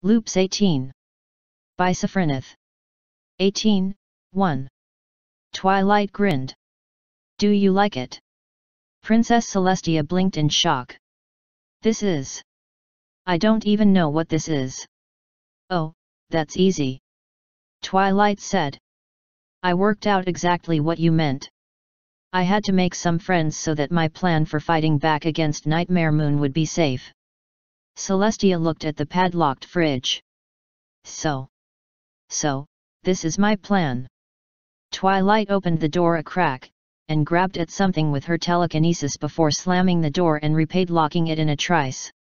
Loops 18. By Safrinith. 18, 1. Twilight grinned. Do you like it? Princess Celestia blinked in shock. This is. I don't even know what this is. Oh, that's easy. Twilight said. I worked out exactly what you meant. I had to make some friends so that my plan for fighting back against Nightmare Moon would be safe. Celestia looked at the padlocked fridge. So, this is my plan. Twilight opened the door a crack, and grabbed at something with her telekinesis before slamming the door and repadlocking it in a trice.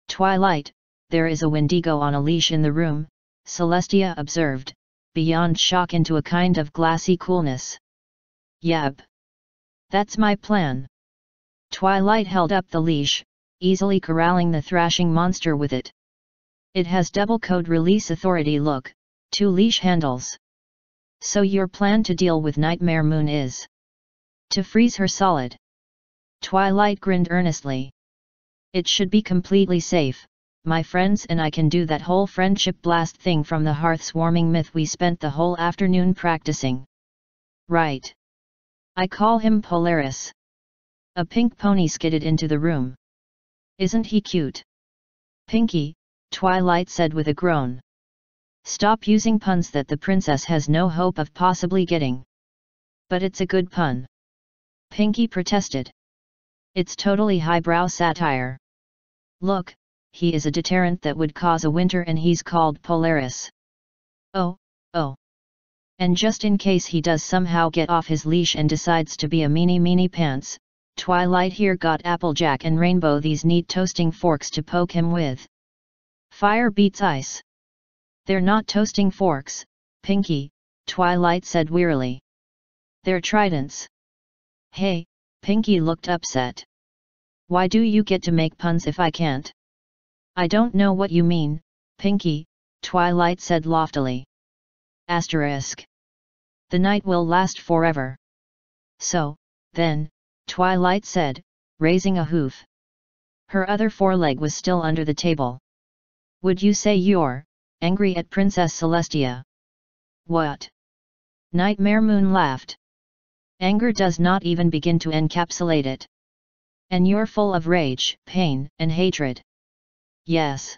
Twilight, there is a Wendigo on a leash in the room, Celestia observed, beyond shock into a kind of glassy coolness. Yep. That's my plan. Twilight held up the leash, easily corralling the thrashing monster with it. It has double code release authority look, 2 leash handles. So your plan to deal with Nightmare Moon is to freeze her solid. Twilight grinned earnestly. It should be completely safe. My friends and I can do that whole friendship blast thing from the hearth's warming myth we spent the whole afternoon practicing. Right. I call him Polaris. A pink pony skidded into the room. Isn't he cute? Pinkie, Twilight said with a groan. Stop using puns that the princess has no hope of possibly getting. But it's a good pun. Pinkie protested. It's totally highbrow satire. Look, he is a deterrent that would cause a winter and he's called Polaris. Oh. And just in case he does somehow get off his leash and decides to be a meanie pants, Twilight here got Applejack and Rainbow these neat toasting forks to poke him with. Fire beats ice. They're not toasting forks, Pinkie, Twilight said wearily. They're tridents. Hey, Pinkie looked upset. Why do you get to make puns if I can't? I don't know what you mean, Pinkie, Twilight said loftily. Asterisk. The night will last forever. So, then, Twilight said, raising a hoof. Her other foreleg was still under the table. Would you say you're angry at Princess Celestia? What? Nightmare Moon laughed. Anger does not even begin to encapsulate it. And you're full of rage, pain, and hatred. Yes.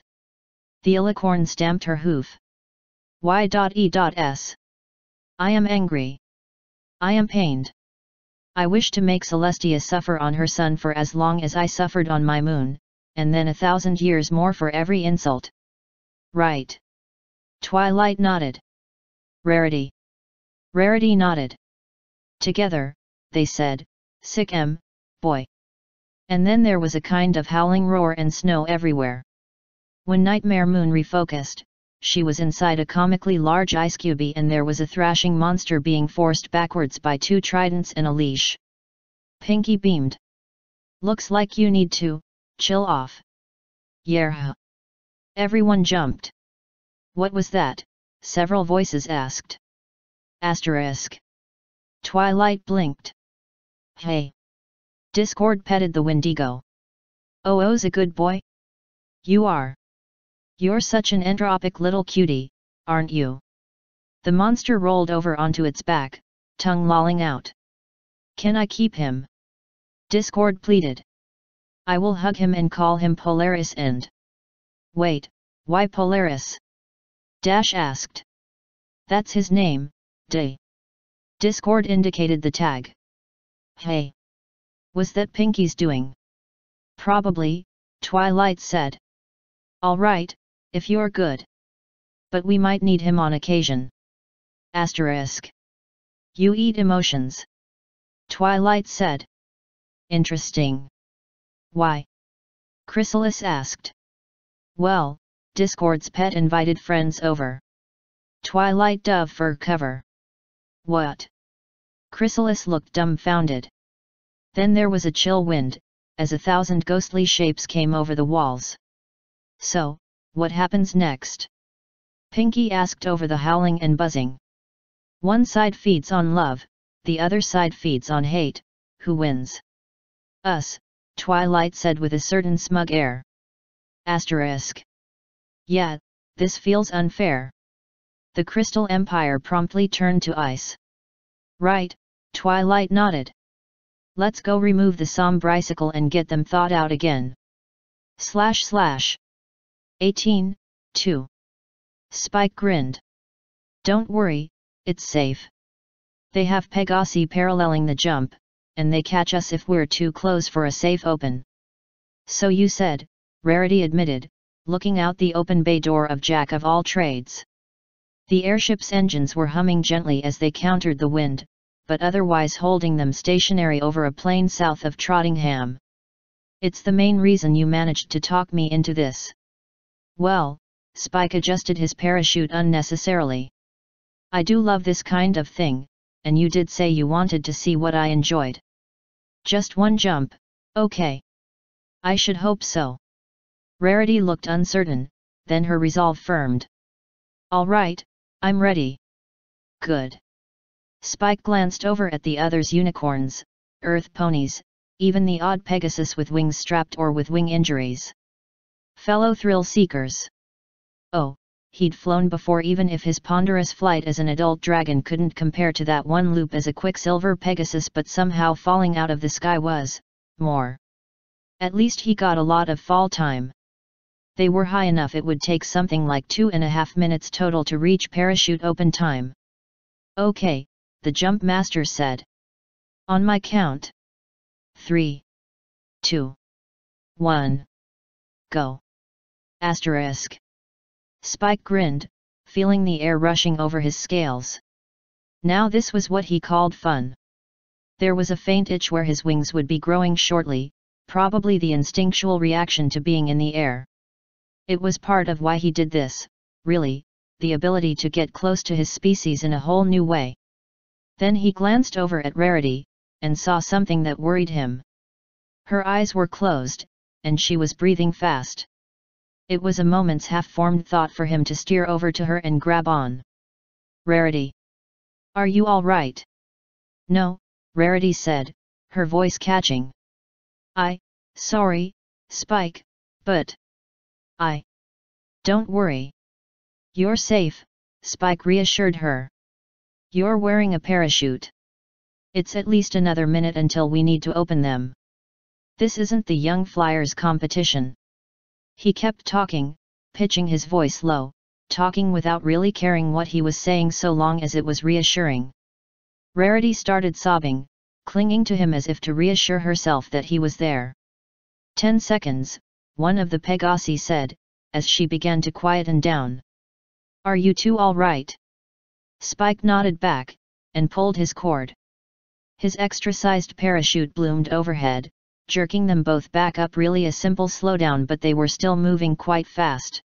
The Alicorn stamped her hoof. Y.E.S. I am angry. I am pained. I wish to make Celestia suffer on her sun for as long as I suffered on my moon, and then 1,000 years more for every insult. Right. Twilight nodded. Rarity. Rarity nodded. Together, they said, sick boy. And then there was a kind of howling roar and snow everywhere. When Nightmare Moon refocused, she was inside a comically large ice cubey and there was a thrashing monster being forced backwards by 2 tridents and a leash. Pinkie beamed. Looks like you need to chill off. Yeah. Everyone jumped. What was that? Several voices asked. Asterisk. Twilight blinked. Hey. Discord petted the Wendigo. Oh's a good boy? You are. You're such an entropic little cutie, aren't you? The monster rolled over onto its back, tongue lolling out. Can I keep him? Discord pleaded. I will hug him and call him Polaris and... Wait, why Polaris? Dash asked. That's his name, Discord indicated the tag. Hey. Was that Pinkie's doing? Probably, Twilight said. Alright, if you're good. But we might need him on occasion. Asterisk. You eat emotions. Twilight said. Interesting. Why? Chrysalis asked. Well, Discord's pet invited friends over. Twilight dove fur cover. What? Chrysalis looked dumbfounded. Then there was a chill wind, as 1,000 ghostly shapes came over the walls. So, what happens next? Pinkie asked over the howling and buzzing. One side feeds on love, the other side feeds on hate. Who wins? Us, Twilight said with a certain smug air. Asterisk. Yeah, This feels unfair. The Crystal Empire promptly turned to ice. Right, Twilight nodded. Let's go remove the sombricycle and get them thawed out again. / 18, 2. Spike grinned. Don't worry, it's safe. They have Pegasi paralleling the jump, and they catch us if we're too close for a safe open. So you said, Rarity admitted, looking out the open bay door of Jack of all trades. The airship's engines were humming gently as they countered the wind, but otherwise holding them stationary over a plain south of Trottingham. It's the main reason you managed to talk me into this. Well, Spike adjusted his parachute unnecessarily. I do love this kind of thing, and you did say you wanted to see what I enjoyed. Just one jump, okay. I should hope so. Rarity looked uncertain, then her resolve firmed. All right, I'm ready. Good. Spike glanced over at the others' unicorns, earth ponies, even the odd Pegasus with wings strapped or with wing injuries. Fellow thrill seekers. Oh, he'd flown before, even if his ponderous flight as an adult dragon couldn't compare to that one loop as a Quicksilver Pegasus, but somehow falling out of the sky was more. At least he got a lot of fall time. They were high enough it would take something like 2.5 minutes total to reach parachute open time. Okay, the jump master said. On my count. 3, 2, 1. Go. Asterisk. Spike grinned, feeling the air rushing over his scales. Now this was what he called fun. There was a faint itch where his wings would be growing shortly, probably the instinctual reaction to being in the air. It was part of why he did this, really, the ability to get close to his species in a whole new way. Then he glanced over at Rarity, and saw something that worried him. Her eyes were closed, and she was breathing fast. It was a moment's half-formed thought for him to steer over to her and grab on. Rarity. Are you all right? No, Rarity said, her voice catching. Sorry, Spike, but... Don't worry. You're safe, Spike reassured her. You're wearing a parachute. It's at least another minute until we need to open them. This isn't the young flyers' competition. He kept talking, pitching his voice low, talking without really caring what he was saying so long as it was reassuring. Rarity started sobbing, clinging to him as if to reassure herself that he was there. 10 seconds, one of the Pegasi said, as she began to quieten down. Are you two all right? Spike nodded back, and pulled his cord. His extra-sized parachute bloomed overhead, jerking them both back up, really a simple slowdown, but they were still moving quite fast.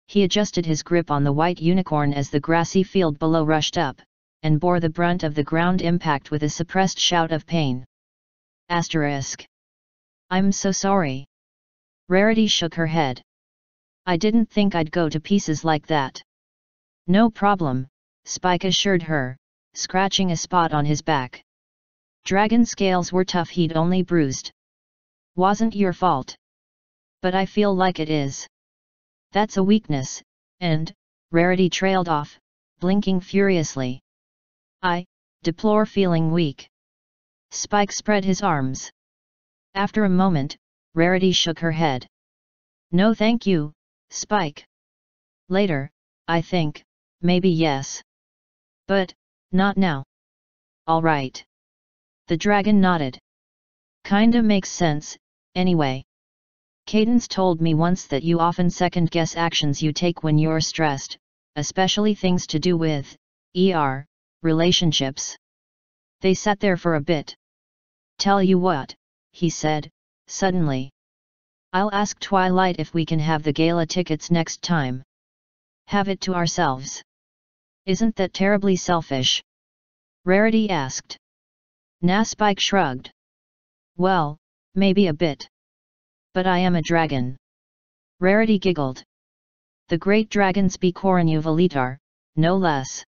He adjusted his grip on the white unicorn as the grassy field below rushed up, and bore the brunt of the ground impact with a suppressed shout of pain. Asterisk. I'm so sorry. Rarity shook her head. I didn't think I'd go to pieces like that. No problem, Spike assured her, scratching a spot on his back. Dragon scales were tough, he'd only bruised. Wasn't your fault. But I feel like it is. That's a weakness, and, Rarity trailed off, blinking furiously. I deplore feeling weak. Spike spread his arms. After a moment, Rarity shook her head. No thank you, Spike. Later, I think, maybe yes. But, not now. All right. The dragon nodded. Kinda makes sense, anyway. Cadence told me once that you often second-guess actions you take when you're stressed, especially things to do with, relationships. They sat there for a bit. Tell you what, he said, suddenly. I'll ask Twilight if we can have the gala tickets next time. Have it to ourselves. Isn't that terribly selfish? Rarity asked. Nah, Spike shrugged. Well, maybe a bit. But I am a dragon. Rarity giggled. The great dragons be Korenyuvalitar, no less.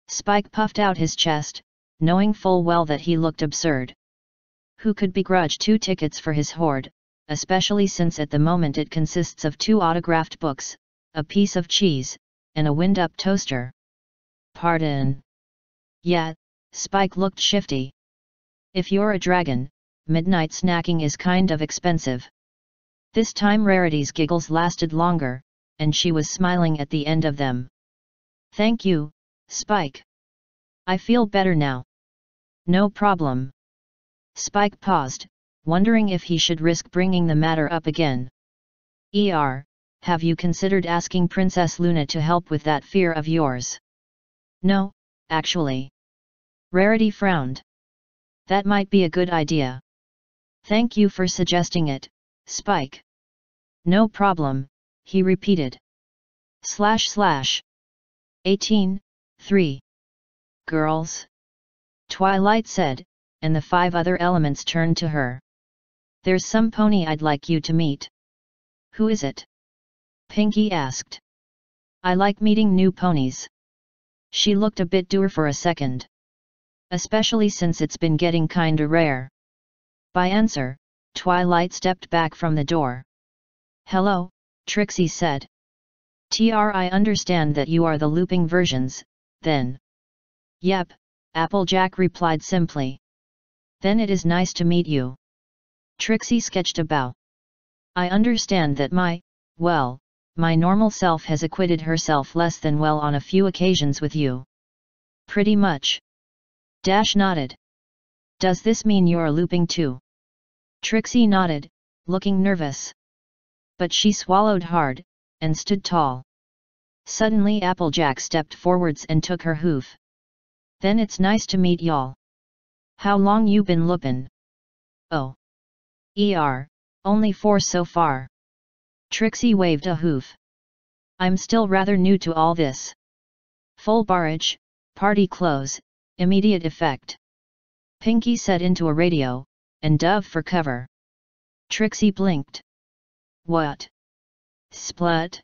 Spike puffed out his chest, knowing full well that he looked absurd. Who could begrudge 2 tickets for his hoard, especially since at the moment it consists of 2 autographed books, a piece of cheese, and a wind-up toaster. Pardon? Yeah, Spike looked shifty. If you're a dragon, midnight snacking is kind of expensive. This time Rarity's giggles lasted longer, and she was smiling at the end of them. Thank you, Spike. I feel better now. No problem. Spike paused, wondering if he should risk bringing the matter up again. Have you considered asking Princess Luna to help with that fear of yours? No, actually. Rarity frowned. That might be a good idea. Thank you for suggesting it, Spike. No problem, he repeated. // 18:3. Girls? Twilight said, and the 5 other elements turned to her. There's some pony I'd like you to meet. Who is it? Pinkie asked. I like meeting new ponies. She looked a bit dour for a second. Especially since it's been getting kinda rare. By answer, Twilight stepped back from the door. Hello, Trixie said. I understand that you are the looping versions, then. Yep, Applejack replied simply. Then it is nice to meet you. Trixie sketched a bow. I understand that my normal self has acquitted herself less than well on a few occasions with you. Pretty much. Dash nodded. Does this mean you're looping too? Trixie nodded, looking nervous. But she swallowed hard, and stood tall. Suddenly Applejack stepped forwards and took her hoof. Then it's nice to meet y'all. How long you been loopin'? Oh. Only 4 so far. Trixie waved a hoof. I'm still rather new to all this. Full barrage, party close, immediate effect. Pinkie said into a radio, and dove for cover. Trixie blinked. What? Splut?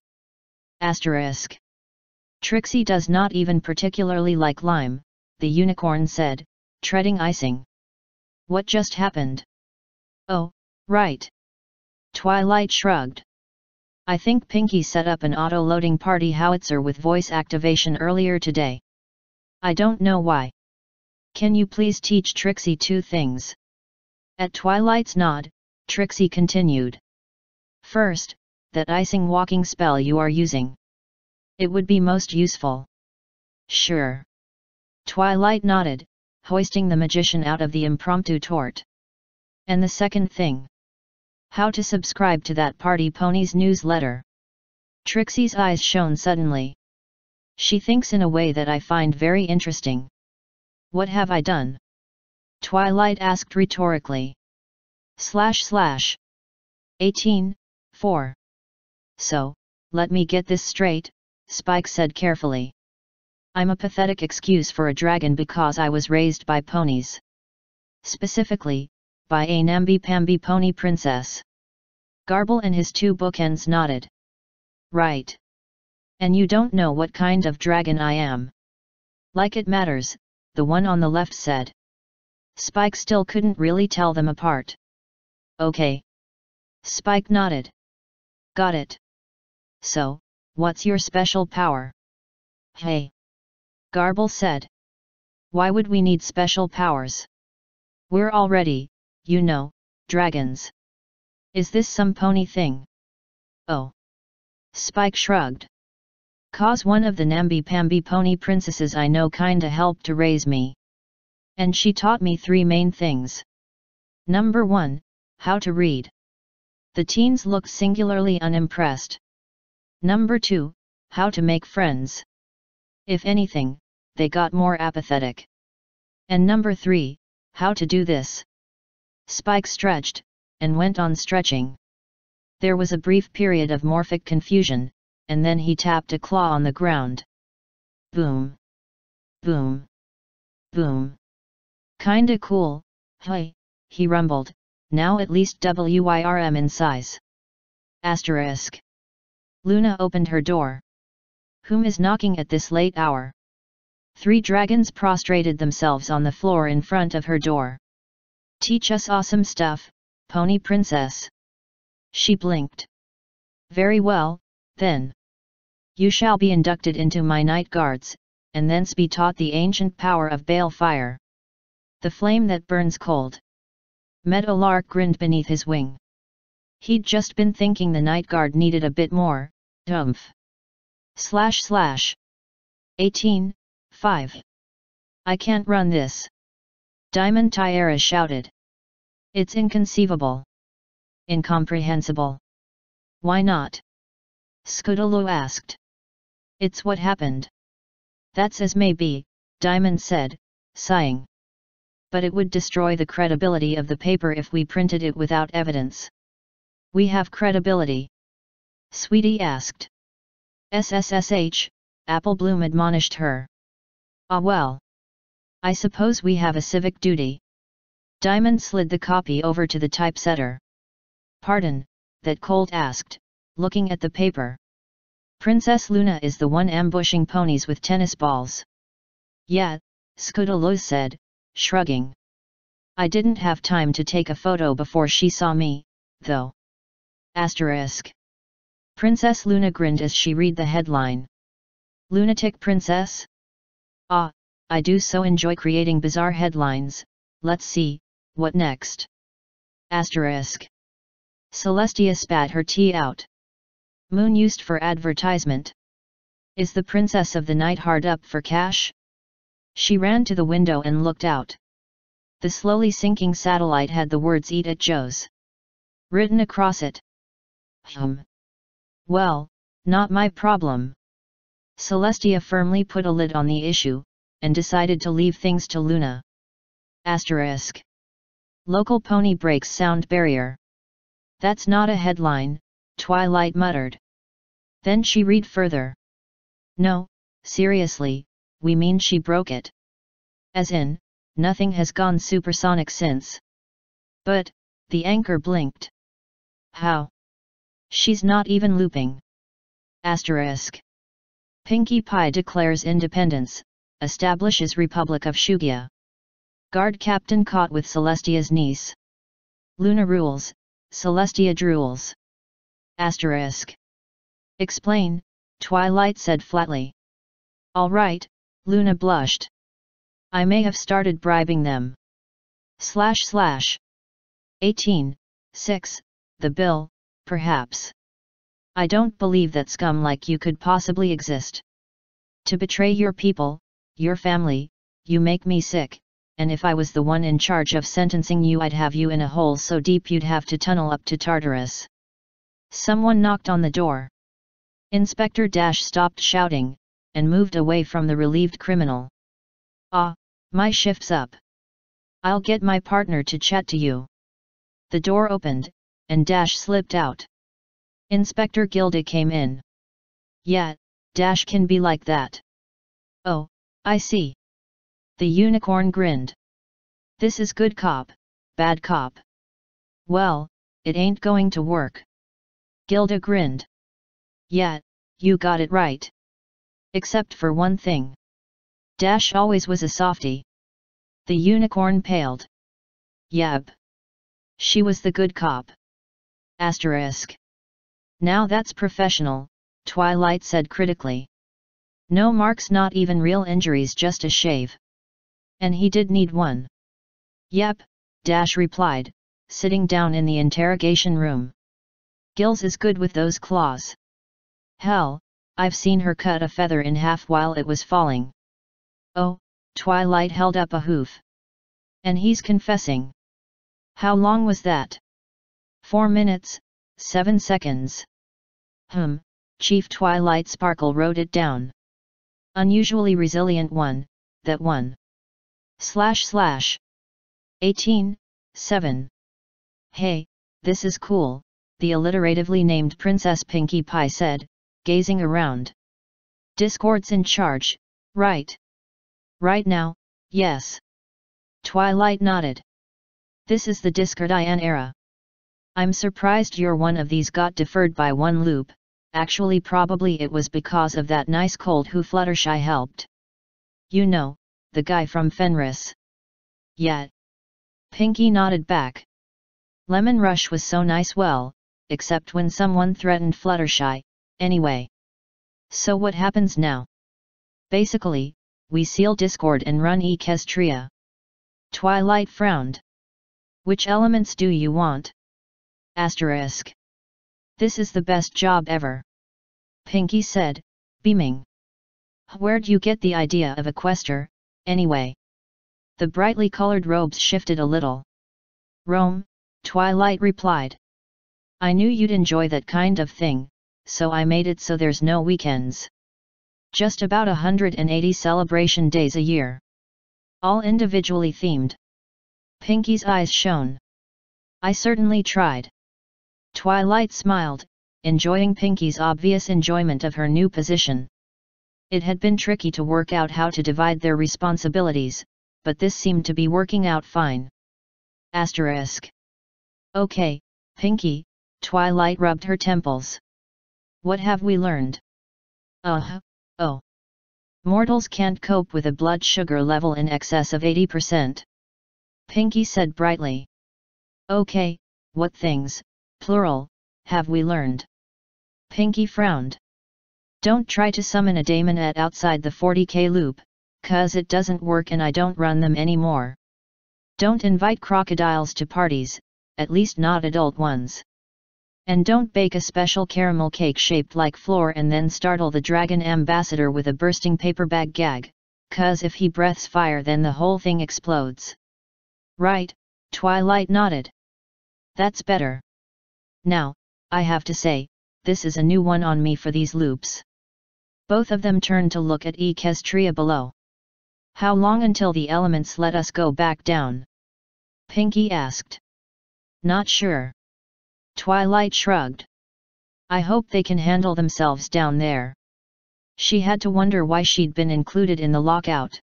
Asterisk. Trixie does not even particularly like lime, the unicorn said, treading icing. What just happened? Oh, right. Twilight shrugged. I think Pinkie set up an auto-loading party howitzer with voice activation earlier today. I don't know why. Can you please teach Trixie 2 things? At Twilight's nod, Trixie continued. First, that icing walking spell you are using. It would be most useful. Sure. Twilight nodded, hoisting the magician out of the impromptu tort. And the second thing? How to subscribe to that Party Ponies newsletter. Trixie's eyes shone suddenly. She thinks in a way that I find very interesting. What have I done? Twilight asked rhetorically. // 18:4. So, let me get this straight, Spike said carefully. I'm a pathetic excuse for a dragon because I was raised by ponies. Specifically, by a namby-pamby pony princess. Garble and his 2 bookends nodded. Right. And you don't know what kind of dragon I am. Like it matters, the one on the left said. Spike still couldn't really tell them apart. Okay. Spike nodded. Got it. So, what's your special power? Hey. Garble said. Why would we need special powers? We're already, dragons. Is this some pony thing? Oh. Spike shrugged. 'Cause one of the namby-pamby pony princesses I know kinda helped to raise me. And she taught me 3 main things. Number 1, how to read. The teens looked singularly unimpressed. Number 2, how to make friends. If anything, they got more apathetic. And number 3, how to do this. Spike stretched, and went on stretching. There was a brief period of morphic confusion, and then he tapped a claw on the ground. Boom. Boom. Boom. Kinda cool, hey, he rumbled, now at least WIRM in size. Asterisk. Luna opened her door. Whom is knocking at this late hour? 3 dragons prostrated themselves on the floor in front of her door. Teach us awesome stuff, Pony Princess. She blinked. Very well, then. You shall be inducted into my night guards, and thence be taught the ancient power of bale fire. The flame that burns cold. Meadowlark grinned beneath his wing. He'd just been thinking the night guard needed a bit more, oomph. / 18:5. I can't run this. Diamond Tiara shouted. It's inconceivable. Incomprehensible. Why not? Scudolo asked. It's what happened. That's as may be, Diamond said, sighing. But it would destroy the credibility of the paper if we printed it without evidence. We have credibility? Sweetie asked. SSSH, Applebloom admonished her. Ah well. I suppose we have a civic duty. Diamond slid the copy over to the typesetter. Pardon, that Colt asked, looking at the paper. Princess Luna is the one ambushing ponies with tennis balls. Yeah, Scudolo said, shrugging. I didn't have time to take a photo before she saw me, though. Asterisk. Princess Luna grinned as she read the headline. Lunatic Princess? Ah, I do so enjoy creating bizarre headlines. Let's see, what next? Asterisk. Celestia spat her tea out. Moon used for advertisement. Is the Princess of the Night hard up for cash? She ran to the window and looked out. The slowly sinking satellite had the words "Eat at Joe's" written across it. Well, not my problem. Celestia firmly put a lid on the issue, and decided to leave things to Luna. Asterisk. Local pony breaks sound barrier. That's not a headline, Twilight muttered. Then she read further. No, seriously, we mean she broke it. As in, nothing has gone supersonic since. But, the anchor blinked. How? She's not even looping. Asterisk. Pinkie Pie declares independence, establishes Republic of Shugia. Guard captain caught with Celestia's niece. Luna rules, Celestia drools. Asterisk. Explain, Twilight said flatly. All right, Luna blushed. I may have started bribing them. / 18:6, the bill, perhaps. I don't believe that scum like you could possibly exist. To betray your people, your family, you make me sick, and if I was the one in charge of sentencing you I'd have you in a hole so deep you'd have to tunnel up to Tartarus. Someone knocked on the door. Inspector Dash stopped shouting, and moved away from the relieved criminal. Ah, my shift's up. I'll get my partner to chat to you. The door opened, and Dash slipped out. Inspector Gilda came in. Yeah, Dash can be like that. Oh, I see. The unicorn grinned. This is good cop, bad cop. Well, it ain't going to work. Gilda grinned. Yeah, you got it right. Except for one thing. Dash always was a softie. The unicorn paled. Yep. She was the good cop. Asterisk. Now that's professional, Twilight said critically. No marks, not even real injuries, just a shave. And he did need one. Yep, Dash replied, sitting down in the interrogation room. Gills is good with those claws. Hell, I've seen her cut a feather in half while it was falling. Oh, Twilight held up a hoof. And he's confessing. How long was that? 4 minutes, 7 seconds. Chief Twilight Sparkle wrote it down. Unusually resilient one, that one. / 18:7. Hey, this is cool, the alliteratively named Princess Pinkie Pie said, gazing around. Discord's in charge, right? Right now, yes. Twilight nodded. This is the Discordian era. I'm surprised your one of these got deferred by one loop, actually probably it was because of that nice cold who Fluttershy helped. You know, the guy from Fenris. Yeah. Pinkie nodded back. Lemon Rush was so nice, well, except when someone threatened Fluttershy, anyway. So what happens now? Basically, we seal Discord and run Equestria. Twilight frowned. Which elements do you want? Asterisk. This is the best job ever. Pinkie said, beaming. Where'd you get the idea of a quester, anyway? The brightly colored robes shifted a little. Rome, Twilight replied. I knew you'd enjoy that kind of thing, so I made it so there's no weekends. Just about 180 celebration days a year. All individually themed. Pinkie's eyes shone. I certainly tried. Twilight smiled, enjoying Pinkie's obvious enjoyment of her new position. It had been tricky to work out how to divide their responsibilities, but this seemed to be working out fine. Asterisk. Okay, Pinkie, Twilight rubbed her temples. What have we learned? Oh. Mortals can't cope with a blood sugar level in excess of 80%. Pinkie said brightly. Okay, what things, plural, have we learned? Pinkie frowned. Don't try to summon a daemonette outside the 40k loop, 'cause it doesn't work and I don't run them anymore. Don't invite crocodiles to parties, at least not adult ones. And don't bake a special caramel cake shaped like floor and then startle the dragon ambassador with a bursting paper bag gag, 'cause if he breathes fire then the whole thing explodes. Right, Twilight nodded. That's better. Now, I have to say, this is a new one on me for these loops. Both of them turned to look at Equestria below. How long until the elements let us go back down? Pinkie asked. Not sure. Twilight shrugged. I hope they can handle themselves down there. She had to wonder why she'd been included in the lockout.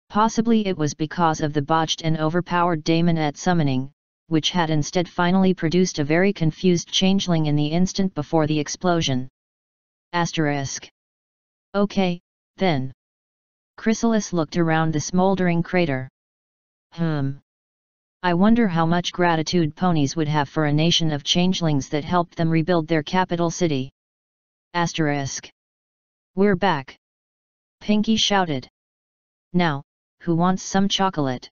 Possibly it was because of the botched and overpowered daemonette summoning, which had instead finally produced a very confused changeling in the instant before the explosion. Asterisk. Okay, then. Chrysalis looked around the smoldering crater. I wonder how much gratitude ponies would have for a nation of changelings that helped them rebuild their capital city. Asterisk. We're back. Pinkie shouted. Now, who wants some chocolate?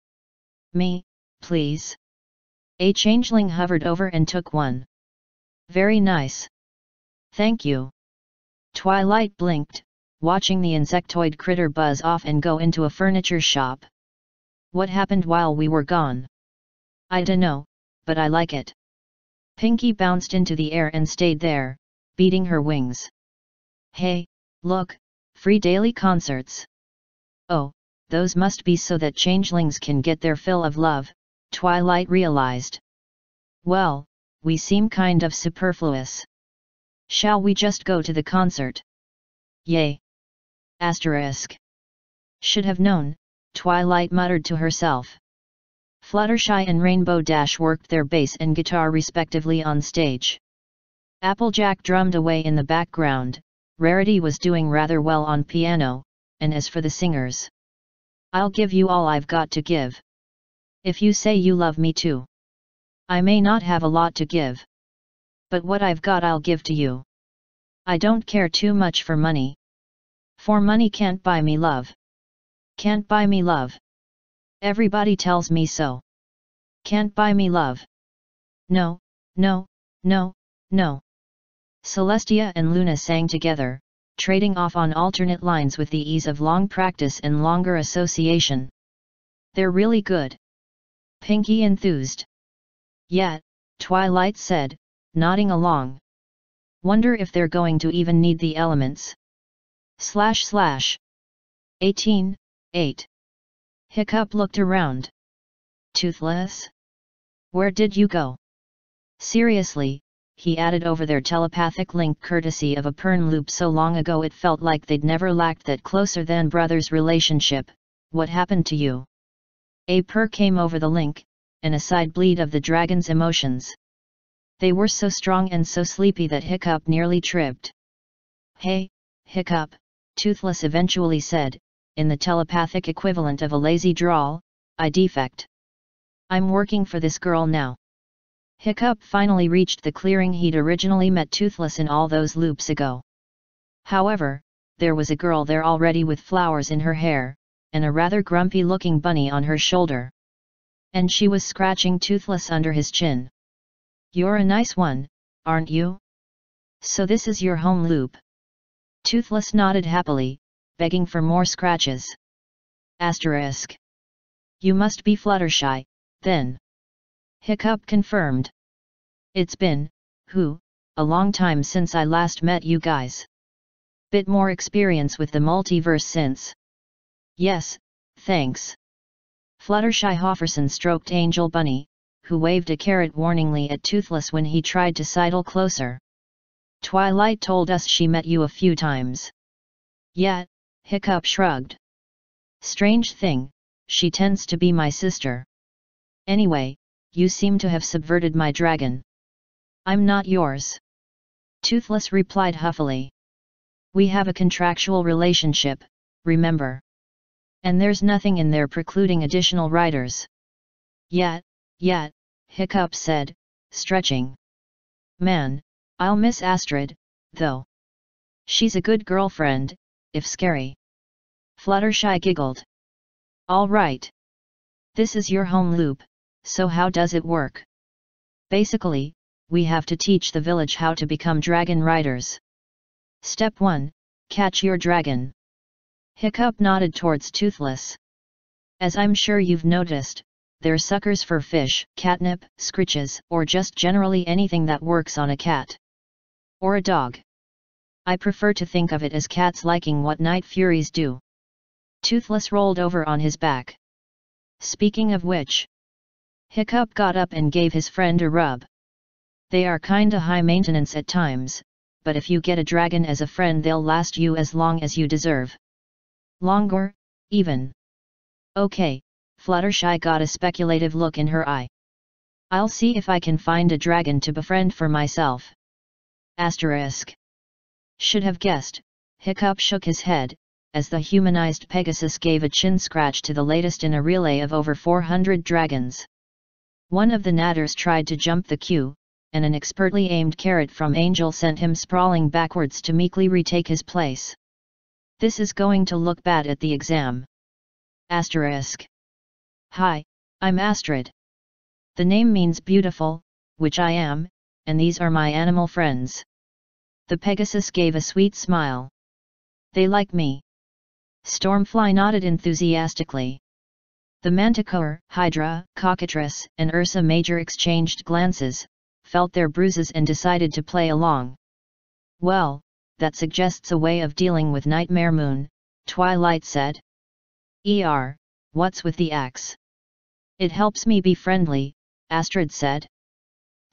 Me, please. A changeling hovered over and took one. Very nice. Thank you. Twilight blinked, watching the insectoid critter buzz off and go into a furniture shop. What happened while we were gone? I dunno, but I like it. Pinkie bounced into the air and stayed there, beating her wings. Hey, look, free daily concerts. Oh, those must be so that changelings can get their fill of love, Twilight realized. Well, we seem kind of superfluous. Shall we just go to the concert? Yay. Asterisk. Should have known, Twilight muttered to herself. Fluttershy and Rainbow Dash worked their bass and guitar respectively on stage. Applejack drummed away in the background, Rarity was doing rather well on piano, and as for the singers, I'll give you all I've got to give. If you say you love me too. I may not have a lot to give. But what I've got I'll give to you. I don't care too much for money. For money can't buy me love. Can't buy me love. Everybody tells me so. Can't buy me love. No, no, no, no. Celestia and Luna sang together, trading off on alternate lines with the ease of long practice and longer association. They're really good. Pinkie enthused. Yeah, Twilight said, nodding along. Wonder if they're going to even need the elements. / 18:8. Hiccup looked around. Toothless? Where did you go? Seriously, he added over their telepathic link courtesy of a Pern loop so long ago it felt like they'd never lacked that closer-than-brothers relationship. What happened to you? A purr came over the link, an aside bleed of the dragon's emotions. They were so strong and so sleepy that Hiccup nearly tripped. Hey, Hiccup, Toothless eventually said, in the telepathic equivalent of a lazy drawl, I defect. I'm working for this girl now. Hiccup finally reached the clearing he'd originally met Toothless in all those loops ago. However, there was a girl there already with flowers in her hair, and a rather grumpy-looking bunny on her shoulder. And she was scratching Toothless under his chin. "You're a nice one, aren't you? So this is your home loop?" Toothless nodded happily, begging for more scratches. Asterisk. "You must be Fluttershy, then." Hiccup confirmed. "It's been, a long time since I last met you guys. Bit more experience with the multiverse since." "Yes, thanks." Fluttershy Hofferson stroked Angel Bunny, who waved a carrot warningly at Toothless when he tried to sidle closer. "Twilight told us she met you a few times." "Yeah," Hiccup shrugged. "Strange thing, she tends to be my sister. Anyway, you seem to have subverted my dragon." "I'm not yours," Toothless replied huffily. "We have a contractual relationship, remember? And there's nothing in there precluding additional riders." Yeah, Hiccup said, stretching. "Man, I'll miss Astrid, though. She's a good girlfriend, if scary." Fluttershy giggled. "All right. This is your home loop, so how does it work? Basically, we have to teach the village how to become dragon riders. Step 1, catch your dragon." Hiccup nodded towards Toothless. "As I'm sure you've noticed, they're suckers for fish, catnip, scritches, or just generally anything that works on a cat. Or a dog. I prefer to think of it as cats liking what night furies do." Toothless rolled over on his back. "Speaking of which..." Hiccup got up and gave his friend a rub. "They are kinda high maintenance at times, but if you get a dragon as a friend they'll last you as long as you deserve. Longer, even." "Okay," Fluttershy got a speculative look in her eye. "I'll see if I can find a dragon to befriend for myself." Asterisk. Should have guessed, Hiccup shook his head, as the humanized Pegasus gave a chin scratch to the latest in a relay of over 400 dragons. One of the natters tried to jump the queue, and an expertly aimed carrot from Angel sent him sprawling backwards to meekly retake his place. "This is going to look bad at the exam." Asterisk. "Hi, I'm Astrid. The name means beautiful, which I am, and these are my animal friends." The Pegasus gave a sweet smile. "They like me." Stormfly nodded enthusiastically. The Manticore, Hydra, Cockatrice, and Ursa Major exchanged glances, felt their bruises and decided to play along. "Well, that suggests a way of dealing with Nightmare Moon," Twilight said. What's with the axe?" "It helps me be friendly," Astrid said. /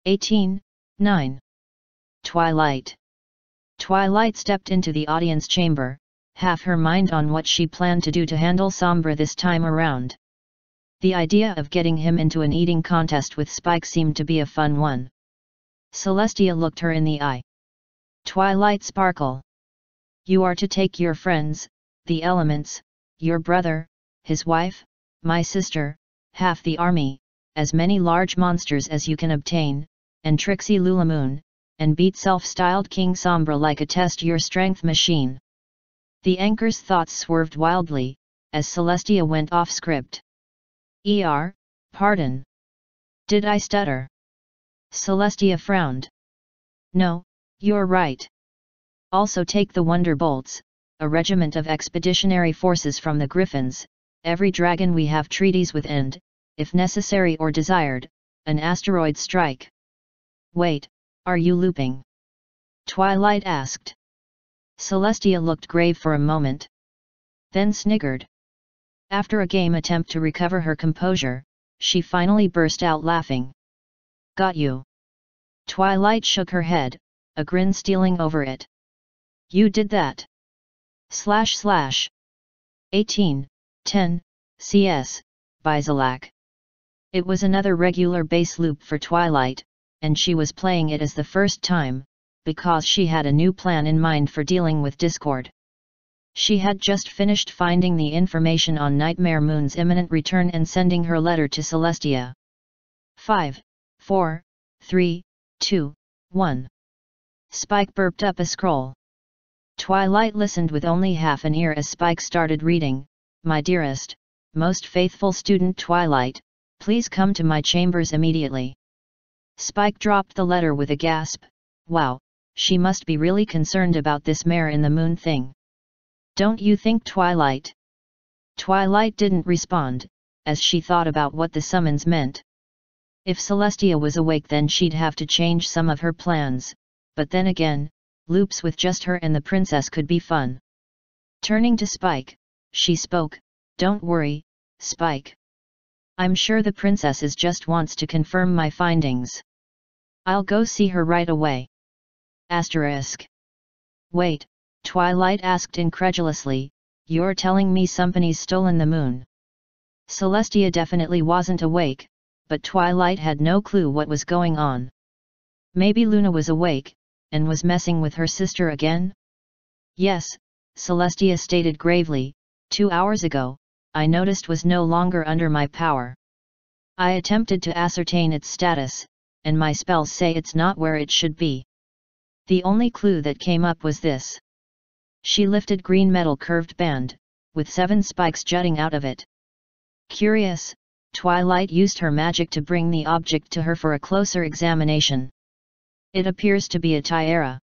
18:9 Twilight. Twilight stepped into the audience chamber, half her mind on what she planned to do to handle Sombra this time around. The idea of getting him into an eating contest with Spike seemed to be a fun one. Celestia looked her in the eye. "Twilight Sparkle. You are to take your friends, the elements, your brother, his wife, my sister, half the army, as many large monsters as you can obtain, and Trixie Lulamoon, and beat self-styled King Sombra like a test your strength machine." The anchor's thoughts swerved wildly, as Celestia went off script. Pardon. Did I stutter?" Celestia frowned. "No, you're right. Also take the Wonderbolts, a regiment of expeditionary forces from the Griffins, every dragon we have treaties with and, if necessary or desired, an asteroid strike." "Wait, are you looping?" Twilight asked. Celestia looked grave for a moment. Then sniggered. After a game attempt to recover her composure, she finally burst out laughing. "Got you." Twilight shook her head, a grin stealing over it. "You did that." / 18:10 CS, Bizalak. It was another regular bass loop for Twilight, and she was playing it as the first time, because she had a new plan in mind for dealing with Discord. She had just finished finding the information on Nightmare Moon's imminent return and sending her letter to Celestia. 5, 4, 3, 2, 1. Spike burped up a scroll. Twilight listened with only half an ear as Spike started reading, "My dearest, most faithful student Twilight, please come to my chambers immediately." Spike dropped the letter with a gasp. Wow, she must be really concerned about this mare in the moon thing. Don't you think, Twilight? Twilight didn't respond, as she thought about what the summons meant. If Celestia was awake, then she'd have to change some of her plans, but then again, loops with just her and the princess could be fun. Turning to Spike, she spoke, "Don't worry, Spike. I'm sure the princess just wants to confirm my findings. I'll go see her right away." Asterisk. Wait, Twilight asked incredulously, "You're telling me somebody's stolen the moon?" Celestia definitely wasn't awake, but Twilight had no clue what was going on. Maybe Luna was awake, and was messing with her sister again? "Yes," Celestia stated gravely, 2 hours ago, I noticed was no longer under my power. I attempted to ascertain its status, and my spells say it's not where it should be. The only clue that came up was this." She lifted green metal curved band, with 7 spikes jutting out of it. Curious, Twilight used her magic to bring the object to her for a closer examination. "It appears to be a tiara.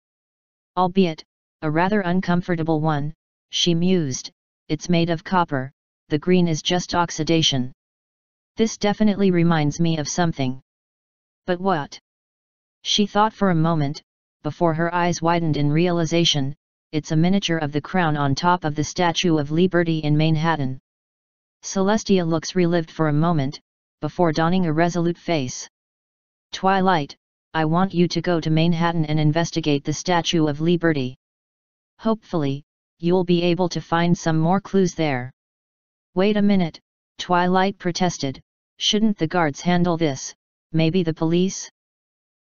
Albeit, a rather uncomfortable one," she mused. "It's made of copper, the green is just oxidation. This definitely reminds me of something. But what?" She thought for a moment, before her eyes widened in realization. "It's a miniature of the crown on top of the Statue of Liberty in Manhattan." Celestia looks relieved for a moment, before donning a resolute face. "Twilight, I want you to go to Manhattan and investigate the Statue of Liberty. Hopefully, you'll be able to find some more clues there." "Wait a minute," Twilight protested, "shouldn't the guards handle this, maybe the police?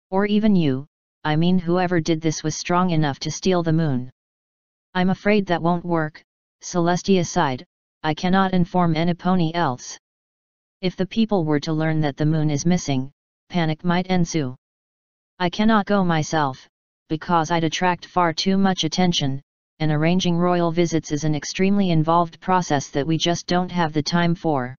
Or even you, I mean whoever did this was strong enough to steal the moon." "I'm afraid that won't work," Celestia sighed, "I cannot inform anybody else. If the people were to learn that the moon is missing, panic might ensue. I cannot go myself, because I'd attract far too much attention, and arranging royal visits is an extremely involved process that we just don't have the time for."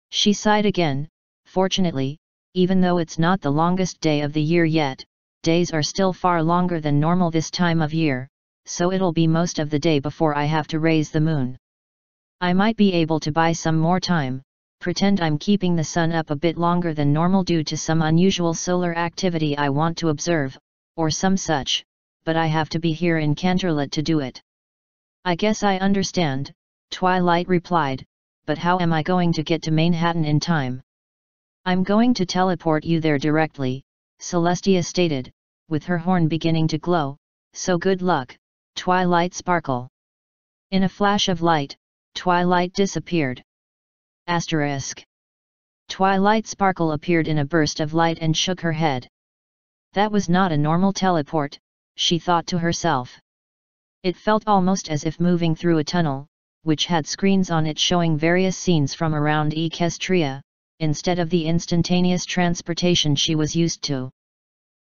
She sighed again. "Fortunately, even though it's not the longest day of the year yet, days are still far longer than normal this time of year, so it'll be most of the day before I have to raise the moon. I might be able to buy some more time, pretend I'm keeping the sun up a bit longer than normal due to some unusual solar activity I want to observe, or some such, but I have to be here in Canterlot to do it." "I guess I understand," Twilight replied, "but how am I going to get to Manhattan in time?" "I'm going to teleport you there directly," Celestia stated, with her horn beginning to glow, "so good luck, Twilight Sparkle." In a flash of light, Twilight disappeared. Asterisk. Twilight Sparkle appeared in a burst of light and shook her head. That was not a normal teleport, she thought to herself. It felt almost as if moving through a tunnel, which had screens on it showing various scenes from around Equestria, instead of the instantaneous transportation she was used to.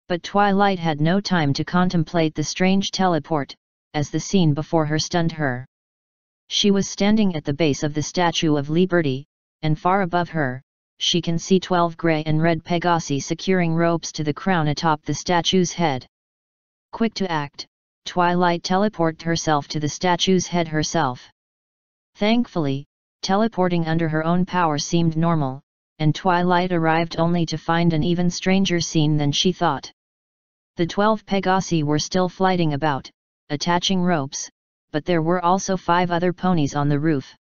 But Twilight had no time to contemplate the strange teleport, as the scene before her stunned her. She was standing at the base of the Statue of Liberty, and far above her, she can see 12 grey and red Pegasi securing ropes to the crown atop the statue's head. Quick to act, Twilight teleported herself to the statue's head herself. Thankfully, teleporting under her own power seemed normal, and Twilight arrived only to find an even stranger scene than she thought. The 12 Pegasi were still flyting about, attaching ropes, but there were also 5 other ponies on the roof.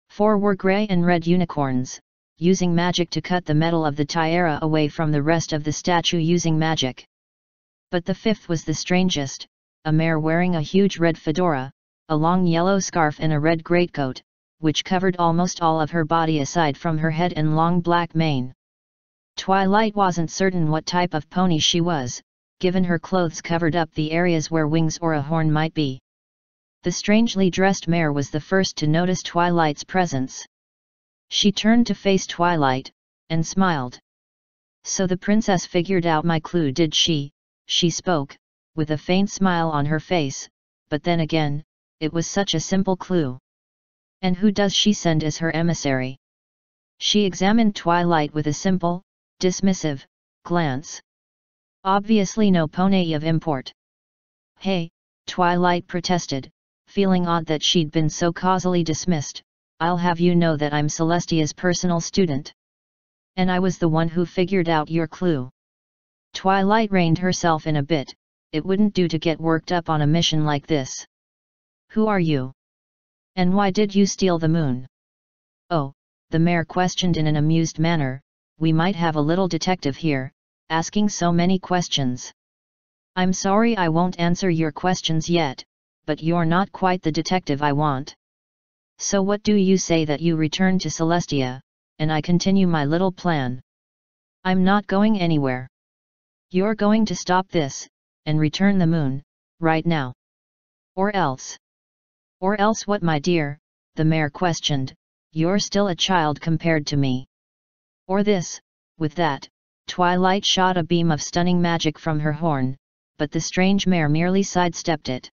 4 were grey and red unicorns, using magic to cut the metal of the tiara away from the rest of the statue using magic. But the 5th was the strangest, a mare wearing a huge red fedora, a long yellow scarf and a red greatcoat, which covered almost all of her body aside from her head and long black mane. Twilight wasn't certain what type of pony she was, given her clothes covered up the areas where wings or a horn might be. The strangely dressed mare was the first to notice Twilight's presence. She turned to face Twilight, and smiled. "So the princess figured out my clue, did she?" she spoke, with a faint smile on her face, but then again, it was such a simple clue. And who does she send as her emissary? She examined Twilight with a simple, dismissive, glance. Obviously no pony of import. Hey, Twilight protested, feeling odd that she'd been so causally dismissed. I'll have you know that I'm Celestia's personal student. And I was the one who figured out your clue. Twilight reined herself in a bit. It wouldn't do to get worked up on a mission like this. Who are you? And why did you steal the moon? Oh, the mayor questioned in an amused manner, we might have a little detective here, asking so many questions. I'm sorry I won't answer your questions yet, but you're not quite the detective I want. So what do you say that you return to Celestia, and I continue my little plan? I'm not going anywhere. You're going to stop this, and return the moon, right now. Or else. Or else what, my dear? The mayor questioned. You're still a child compared to me. Or this. With that, Twilight shot a beam of stunning magic from her horn, but the strange mayor merely sidestepped it.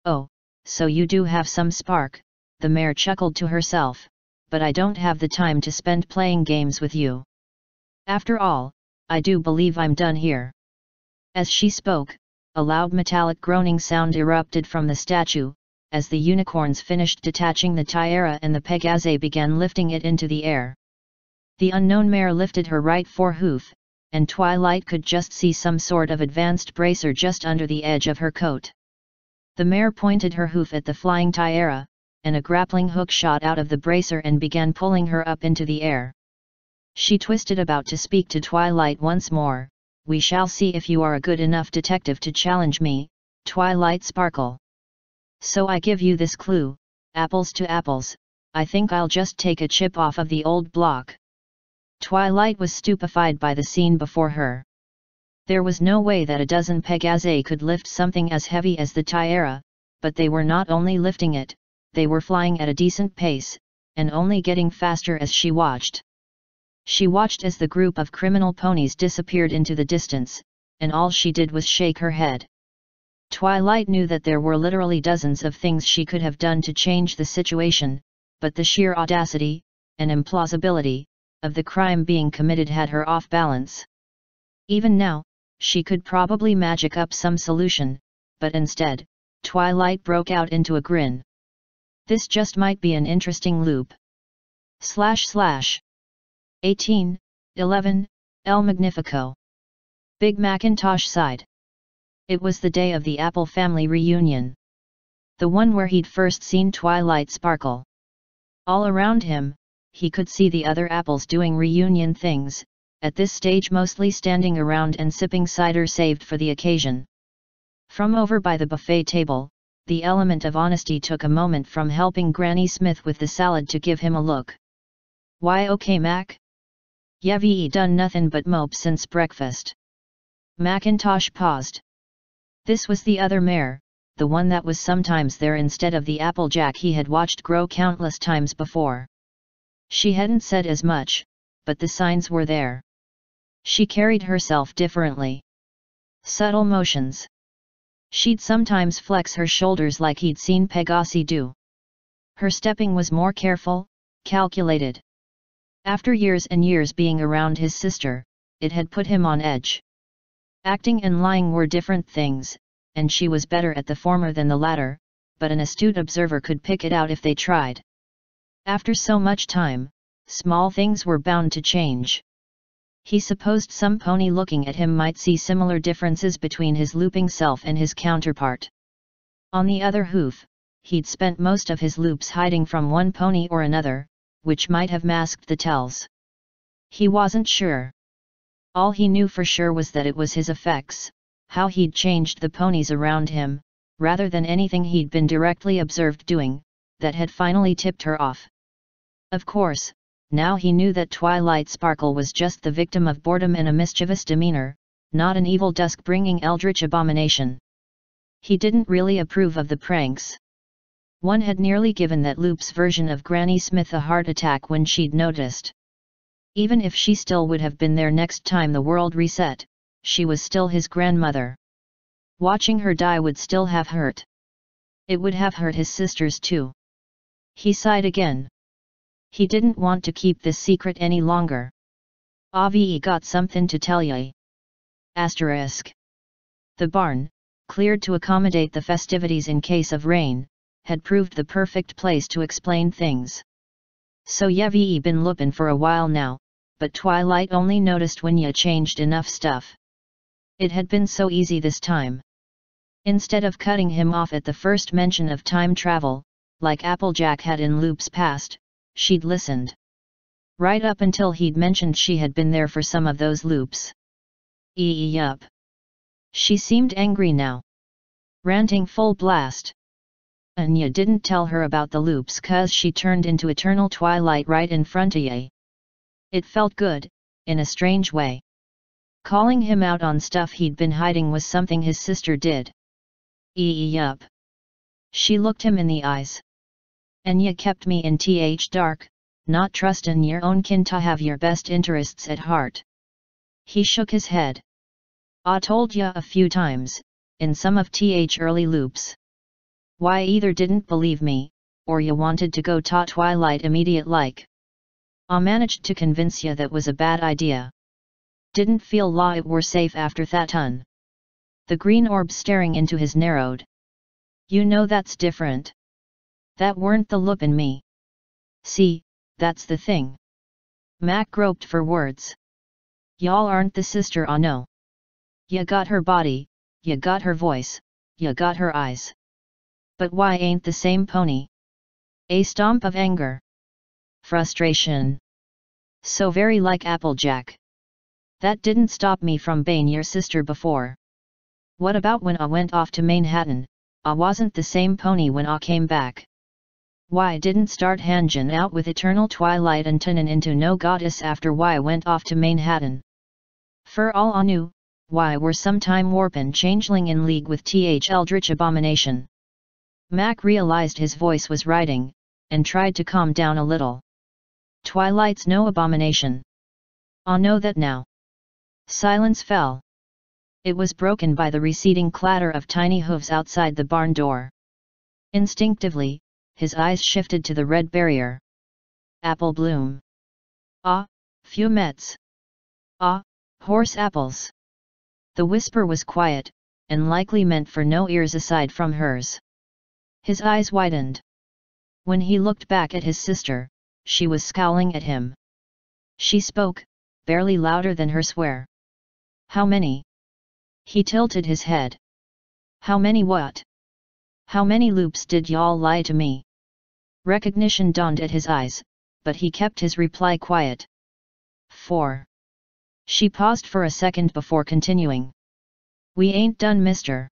Oh, so you do have some spark, the mayor chuckled to herself, but I don't have the time to spend playing games with you. After all, I do believe I'm done here. As she spoke, a loud metallic groaning sound erupted from the statue, as the unicorns finished detaching the tiara and the Pegase began lifting it into the air. The unknown mare lifted her right forehoof, and Twilight could just see some sort of advanced bracer just under the edge of her coat. The mare pointed her hoof at the flying tiara, and a grappling hook shot out of the bracer and began pulling her up into the air. She twisted about to speak to Twilight once more. We shall see if you are a good enough detective to challenge me, Twilight Sparkle. So I give you this clue, apples to apples, I think I'll just take a chip off of the old block. Twilight was stupefied by the scene before her. There was no way that a dozen Pegase could lift something as heavy as the tiara, but they were not only lifting it, they were flying at a decent pace, and only getting faster as she watched. She watched as the group of criminal ponies disappeared into the distance, and all she did was shake her head. Twilight knew that there were literally dozens of things she could have done to change the situation, but the sheer audacity, and implausibility, of the crime being committed had her off balance. Even now, she could probably magic up some solution, but instead, Twilight broke out into a grin. This just might be an interesting loop. / 1811, El Magnifico. Big Macintosh sighed. It was the day of the Apple family reunion. The one where he'd first seen Twilight Sparkle. All around him, he could see the other apples doing reunion things, at this stage mostly standing around and sipping cider saved for the occasion. From over by the buffet table, the element of honesty took a moment from helping Granny Smith with the salad to give him a look. Why okay Mac? Y've done nothing but mope since breakfast. Macintosh paused. This was the other mare, the one that was sometimes there instead of the Applejack he had watched grow countless times before. She hadn't said as much, but the signs were there. She carried herself differently. Subtle motions. She'd sometimes flex her shoulders like he'd seen Pegasi do. Her stepping was more careful, calculated. After years and years being around his sister, it had put him on edge. Acting and lying were different things, and she was better at the former than the latter, but an astute observer could pick it out if they tried. After so much time, small things were bound to change. He supposed some pony looking at him might see similar differences between his looping self and his counterpart. On the other hoof, he'd spent most of his loops hiding from one pony or another, which might have masked the tells. He wasn't sure. All he knew for sure was that it was his effects, how he'd changed the ponies around him, rather than anything he'd been directly observed doing, that had finally tipped her off. Of course, now he knew that Twilight Sparkle was just the victim of boredom and a mischievous demeanor, not an evil dusk-bringing eldritch abomination. He didn't really approve of the pranks. One had nearly given that Loop's version of Granny Smith a heart attack when she'd noticed. Even if she still would have been there next time the world reset, she was still his grandmother. Watching her die would still have hurt. It would have hurt his sisters too. He sighed again. He didn't want to keep this secret any longer. Avi got something to tell ye. Asterisk. The barn, cleared to accommodate the festivities in case of rain, had proved the perfect place to explain things. So ye been loopin' for a while now, but Twilight only noticed when ye changed enough stuff. It had been so easy this time. Instead of cutting him off at the first mention of time travel, like Applejack had in loops past, she'd listened. Right up until he'd mentioned she had been there for some of those loops. Yup. She seemed angry now. Ranting full blast. And ya didn't tell her about the loops 'cause she turned into eternal twilight right in front of ye. It felt good, in a strange way. Calling him out on stuff he'd been hiding was something his sister did. Yup. She looked him in the eyes. And ya kept me in dark, not trustin' your own kin to have your best interests at heart. He shook his head. I told ya a few times, in some of early loops. Why either didn't believe me, or ya wanted to go ta Twilight immediate like. I managed to convince ya that was a bad idea. Didn't feel it were safe after that. The green orb staring into his narrowed. You know that's different. That weren't the loop in me. See, that's the thing. Mac groped for words. Y'all aren't the sister I know. Ya got her body, ya got her voice, ya got her eyes. But why ain't the same pony? A stomp of anger. Frustration. So very like Applejack. That didn't stop me from baying your sister before. What about when I went off to Manhattan? I wasn't the same pony when I came back. Why didn't start hangin' out with eternal twilight and turnin' into no goddess after why went off to Manhattan? For all I knew, why were some time warpin' changeling in league with Eldritch abomination. Mac realized his voice was riding, and tried to calm down a little. Twilight's no abomination. I know that now. Silence fell. It was broken by the receding clatter of tiny hooves outside the barn door. Instinctively, his eyes shifted to the red barrier. Apple bloom. Ah, fumettes. Ah, horse apples. The whisper was quiet, and likely meant for no ears aside from hers. His eyes widened. When he looked back at his sister, she was scowling at him. She spoke, barely louder than her swear. How many? He tilted his head. How many what? How many loops did y'all lie to me? Recognition dawned at his eyes, but he kept his reply quiet. 4. She paused for a second before continuing. We ain't done, mister.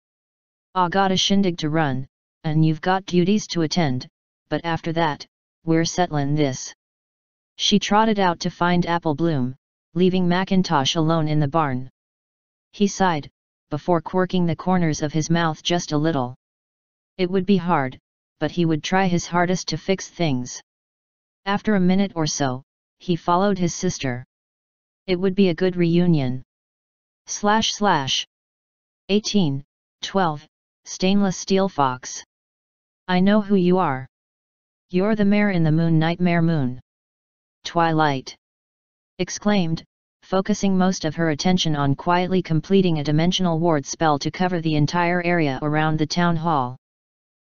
I got a shindig to run, and you've got duties to attend, but after that, we're settlin' this. She trotted out to find Apple Bloom, leaving Macintosh alone in the barn. He sighed, before quirking the corners of his mouth just a little. It would be hard, but he would try his hardest to fix things. After a minute or so, he followed his sister. It would be a good reunion. / 18, 12, Stainless Steel Fox. I know who you are. You're the mare in the moon, Nightmare Moon. Twilight exclaimed, focusing most of her attention on quietly completing a dimensional ward spell to cover the entire area around the town hall.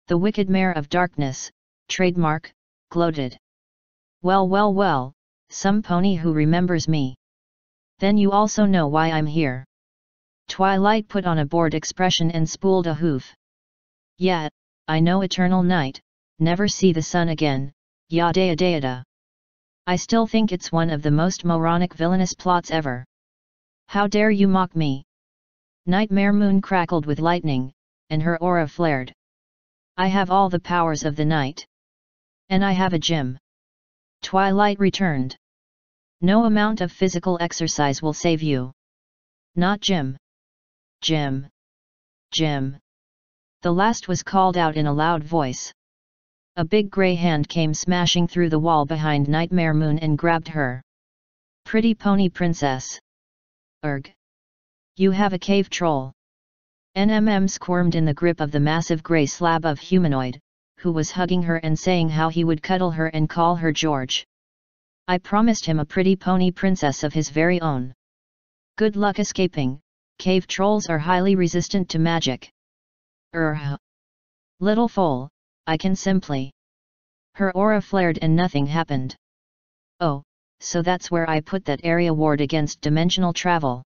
The wicked mare of darkness, trademark, gloated. Well, some pony who remembers me. Then you also know why I'm here. Twilight put on a bored expression and spooled a hoof. Yeah, I know, eternal night, never see the sun again, yada. I still think it's one of the most moronic villainous plots ever. How dare you mock me? Nightmare Moon crackled with lightning, and her aura flared. I have all the powers of the night. And I have a gym. Twilight returned. No amount of physical exercise will save you. Not gym. Gym. The last was called out in a loud voice. A big grey hand came smashing through the wall behind Nightmare Moon and grabbed her. Pretty pony princess. Erg. You have a cave troll. NMM squirmed in the grip of the massive grey slab of humanoid, who was hugging her and saying how he would cuddle her and call her George. I promised him a pretty pony princess of his very own. Good luck escaping, cave trolls are highly resistant to magic. Little foal, I can simply. Her aura flared and nothing happened. Oh, so that's where I put that area ward against dimensional travel.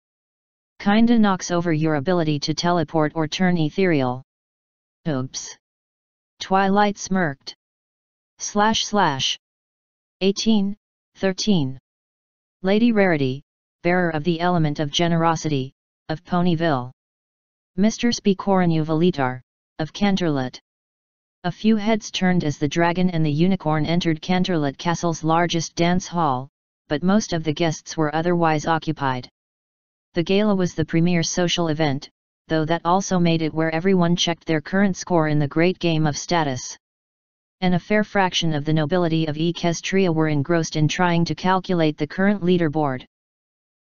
Kinda knocks over your ability to teleport or turn ethereal. Oops. Twilight smirked. / 1813. Lady Rarity, bearer of the element of generosity, of Ponyville. Mr. Spicoranu of Canterlot. A few heads turned as the dragon and the unicorn entered Canterlot Castle's largest dance hall, but most of the guests were otherwise occupied. The gala was the premier social event, though that also made it where everyone checked their current score in the great game of status. And a fair fraction of the nobility of Equestria were engrossed in trying to calculate the current leaderboard.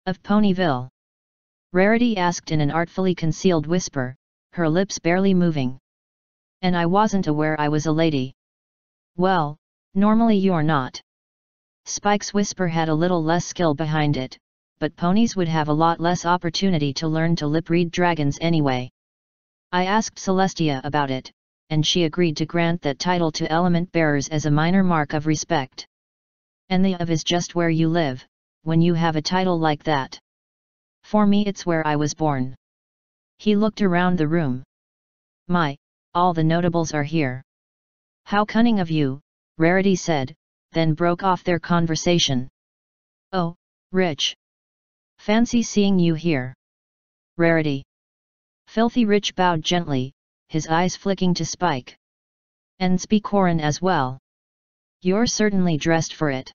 Of Ponyville? Rarity asked in an artfully concealed whisper, her lips barely moving. And I wasn't aware I was a lady. Well, normally you're not. Spike's whisper had a little less skill behind it, but ponies would have a lot less opportunity to learn to lip-read dragons anyway. I asked Celestia about it, and she agreed to grant that title to element bearers as a minor mark of respect. And the of is just where you live, when you have a title like that. For me it's where I was born. He looked around the room. My, all the notables are here. How cunning of you, Rarity said, then broke off their conversation. Oh, Rich. Fancy seeing you here. Rarity. Filthy Rich bowed gently, his eyes flicking to Spike. And Spicoran as well. You're certainly dressed for it.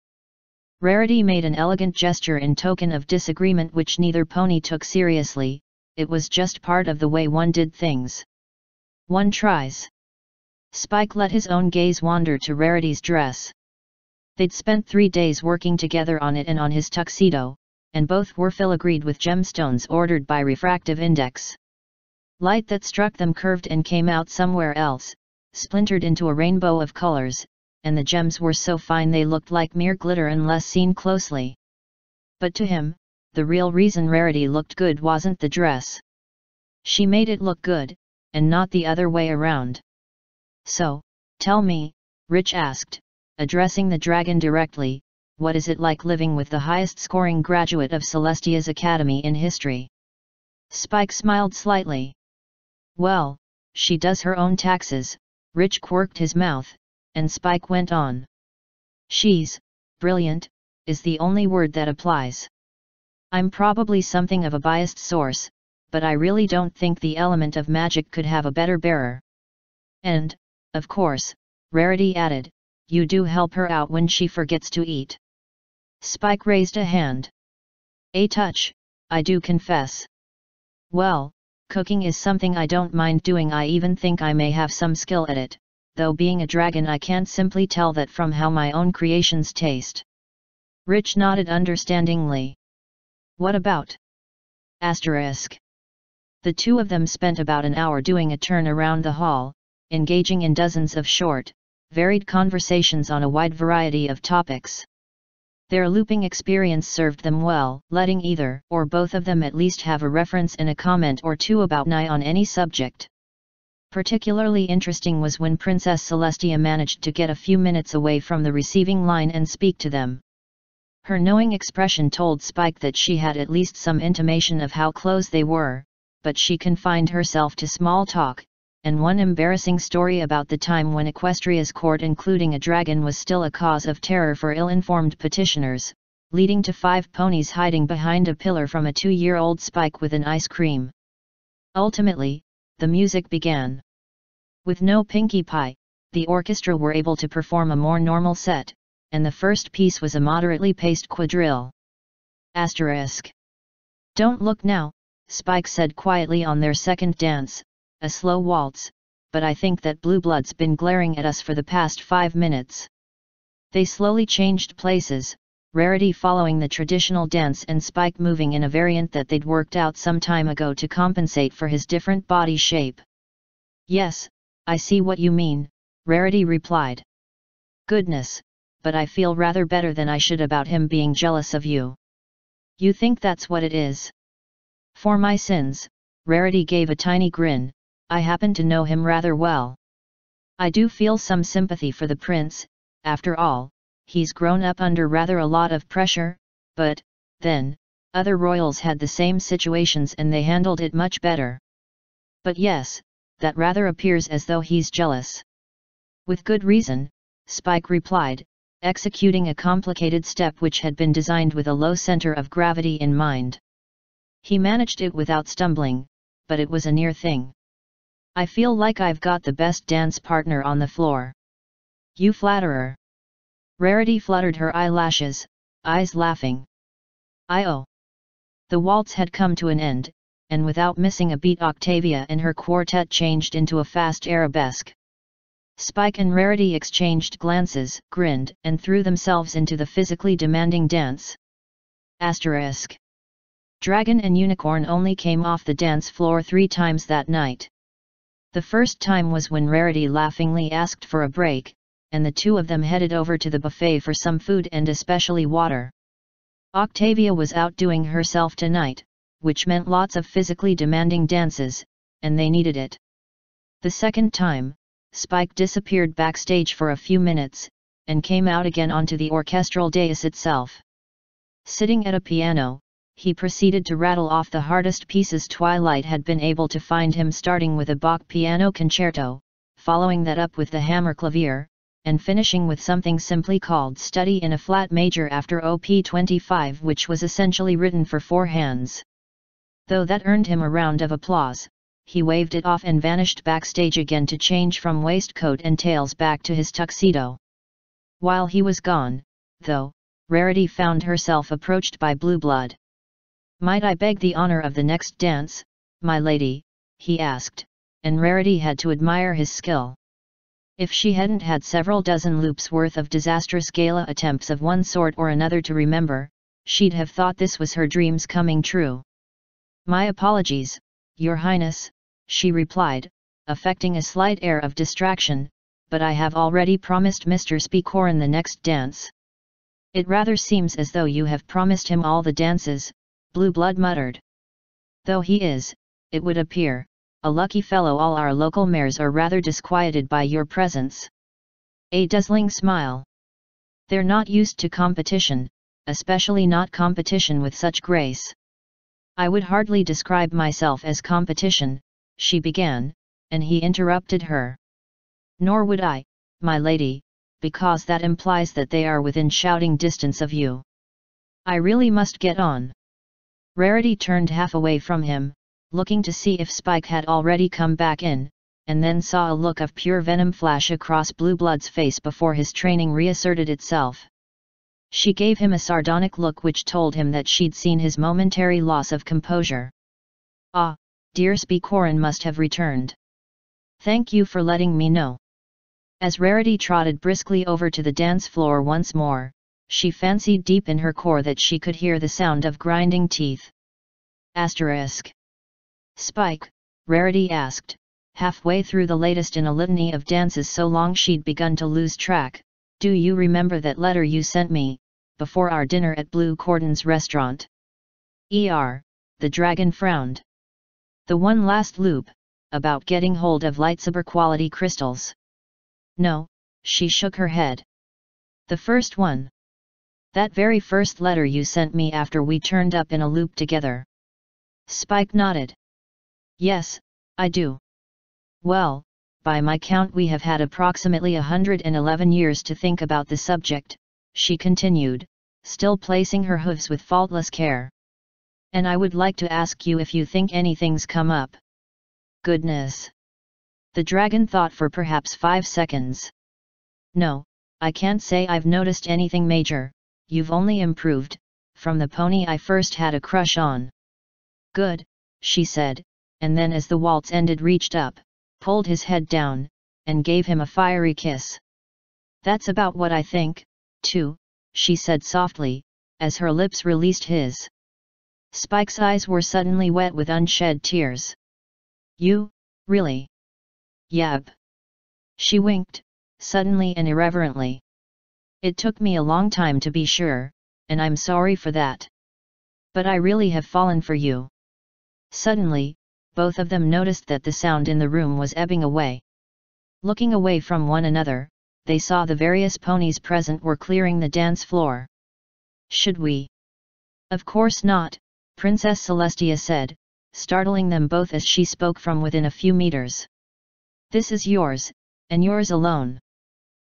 Rarity made an elegant gesture in token of disagreement which neither pony took seriously, it was just part of the way one did things. One tries. Spike let his own gaze wander to Rarity's dress. They'd spent 3 days working together on it and on his tuxedo, and both were filigreed with gemstones ordered by refractive index. Light that struck them curved and came out somewhere else, splintered into a rainbow of colors, and the gems were so fine they looked like mere glitter unless seen closely. But to him, the real reason Rarity looked good wasn't the dress. She made it look good, and not the other way around. So, tell me, Rich asked, addressing the dragon directly, what is it like living with the highest scoring graduate of Celestia's Academy in history? Spike smiled slightly. Well, she does her own taxes, Rich quirked his mouth, and Spike went on. She's brilliant, is the only word that applies. I'm probably something of a biased source, but I really don't think the element of magic could have a better bearer. And, of course, Rarity added, you do help her out when she forgets to eat. Spike raised a hand. A touch, I do confess. Well, cooking is something I don't mind doing. I even think I may have some skill at it, though being a dragon I can't simply tell that from how my own creations taste. Rich nodded understandingly. What about? Asterisk. The two of them spent about an hour doing a turn around the hall, engaging in dozens of short, varied conversations on a wide variety of topics. Their looping experience served them well, letting either or both of them at least have a reference and a comment or two about nigh on any subject. Particularly interesting was when Princess Celestia managed to get a few minutes away from the receiving line and speak to them. Her knowing expression told Spike that she had at least some intimation of how close they were, but she confined herself to small talk, and one embarrassing story about the time when Equestria's court including a dragon was still a cause of terror for ill-informed petitioners, leading to 5 ponies hiding behind a pillar from a 2-year-old Spike with an ice cream. Ultimately, the music began. With no Pinkie Pie, the orchestra were able to perform a more normal set, and the first piece was a moderately paced quadrille. Asterisk. Don't look now, Spike said quietly on their second dance, a slow waltz, but I think that Blue Blood's been glaring at us for the past 5 minutes. They slowly changed places, Rarity following the traditional dance and Spike moving in a variant that they'd worked out some time ago to compensate for his different body shape. "Yes, I see what you mean," Rarity replied. "Goodness, but I feel rather better than I should about him being jealous of you." "You think that's what it is?" "For my sins," Rarity gave a tiny grin, "I happen to know him rather well. I do feel some sympathy for the prince, after all, he's grown up under rather a lot of pressure, but, then, other royals had the same situations and they handled it much better. But yes, that rather appears as though he's jealous." "With good reason," Spike replied, executing a complicated step which had been designed with a low center of gravity in mind. He managed it without stumbling, but it was a near thing. "I feel like I've got the best dance partner on the floor." "You flatterer." Rarity fluttered her eyelashes, eyes laughing. "Oh." The waltz had come to an end, and without missing a beat Octavia and her quartet changed into a fast arabesque. Spike and Rarity exchanged glances, grinned, and threw themselves into the physically demanding dance. **. Dragon and Unicorn only came off the dance floor 3 times that night. The first time was when Rarity laughingly asked for a break, and the two of them headed over to the buffet for some food and especially water. Octavia was outdoing herself tonight, which meant lots of physically demanding dances, and they needed it. The second time, Spike disappeared backstage for a few minutes, and came out again onto the orchestral dais itself. Sitting at a piano, he proceeded to rattle off the hardest pieces Twilight had been able to find him, starting with a Bach piano concerto, following that up with the Hammerklavier, and finishing with something simply called Study in a Flat Major after Op. 25, which was essentially written for 4 hands. Though that earned him a round of applause, he waved it off and vanished backstage again to change from waistcoat and tails back to his tuxedo. While he was gone, though, Rarity found herself approached by Blue Blood. "Might I beg the honor of the next dance, my lady?" he asked, and Rarity had to admire his skill. If she hadn't had several dozen loops worth of disastrous gala attempts of one sort or another to remember, she'd have thought this was her dreams coming true. "My apologies, Your Highness," she replied, affecting a slight air of distraction, "but I have already promised Mr. Spicoran the next dance." "It rather seems as though you have promised him all the dances," Blue Blood muttered. "Though he is, it would appear, a lucky fellow. All our local mayors are rather disquieted by your presence." A dazzling smile. "They're not used to competition, especially not competition with such grace." "I would hardly describe myself as competition," she began, and he interrupted her. "Nor would I, my lady, because that implies that they are within shouting distance of you. I really must get on." Rarity turned half away from him, looking to see if Spike had already come back in, and then saw a look of pure venom flash across Blue Blood's face before his training reasserted itself. She gave him a sardonic look which told him that she'd seen his momentary loss of composure. "Ah, dear Spicoran must have returned. Thank you for letting me know." As Rarity trotted briskly over to the dance floor once more, she fancied deep in her core that she could hear the sound of grinding teeth. "Spike," Rarity asked, halfway through the latest in a litany of dances so long she'd begun to lose track, "do you remember that letter you sent me, before our dinner at Blue Cordon's restaurant?" The dragon frowned. "The one last loop, about getting hold of lightsaber quality crystals?" "No," she shook her head. "The first one. That very first letter you sent me after we turned up in a loop together." Spike nodded. "Yes, I do. Well, by my count we have had approximately 111 years to think about the subject," she continued, still placing her hooves with faultless care. "And I would like to ask you if you think anything's come up." "Goodness!" The dragon thought for perhaps 5 seconds. "No, I can't say I've noticed anything major. You've only improved, from the pony I first had a crush on." "Good," she said, and then as the waltz ended reached up, pulled his head down, and gave him a fiery kiss. "That's about what I think, too," she said softly, as her lips released his. Spike's eyes were suddenly wet with unshed tears. You, really? Yab. She winked, suddenly and irreverently. It took me a long time to be sure, and I'm sorry for that. But I really have fallen for you. Suddenly, both of them noticed that the sound in the room was ebbing away. Looking away from one another, they saw the various ponies present were clearing the dance floor. Should we? Of course not, Princess Celestia said, startling them both as she spoke from within a few meters. This is yours, and yours alone.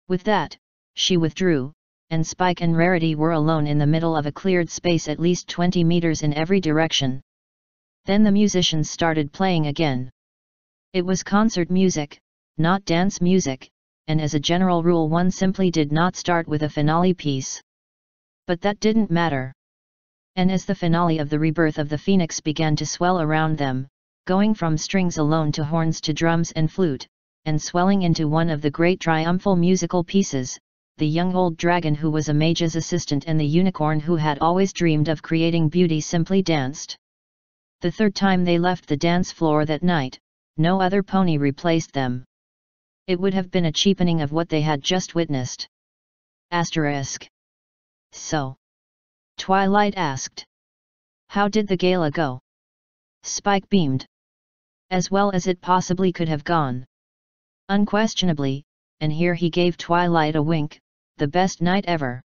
With that, she withdrew, and Spike and Rarity were alone in the middle of a cleared space at least 20 meters in every direction. Then the musicians started playing again. It was concert music, not dance music, and as a general rule one simply did not start with a finale piece. But that didn't matter. And as the finale of the Rebirth of the Phoenix began to swell around them, going from strings alone to horns to drums and flute, and swelling into one of the great triumphal musical pieces, the young old dragon who was a mage's assistant and the unicorn who had always dreamed of creating beauty simply danced. The third time they left the dance floor that night, no other pony replaced them. It would have been a cheapening of what they had just witnessed. Asterisk. So? Twilight asked. How did the gala go? Spike beamed. As well as it possibly could have gone. Unquestionably, and here he gave Twilight a wink, the best night ever.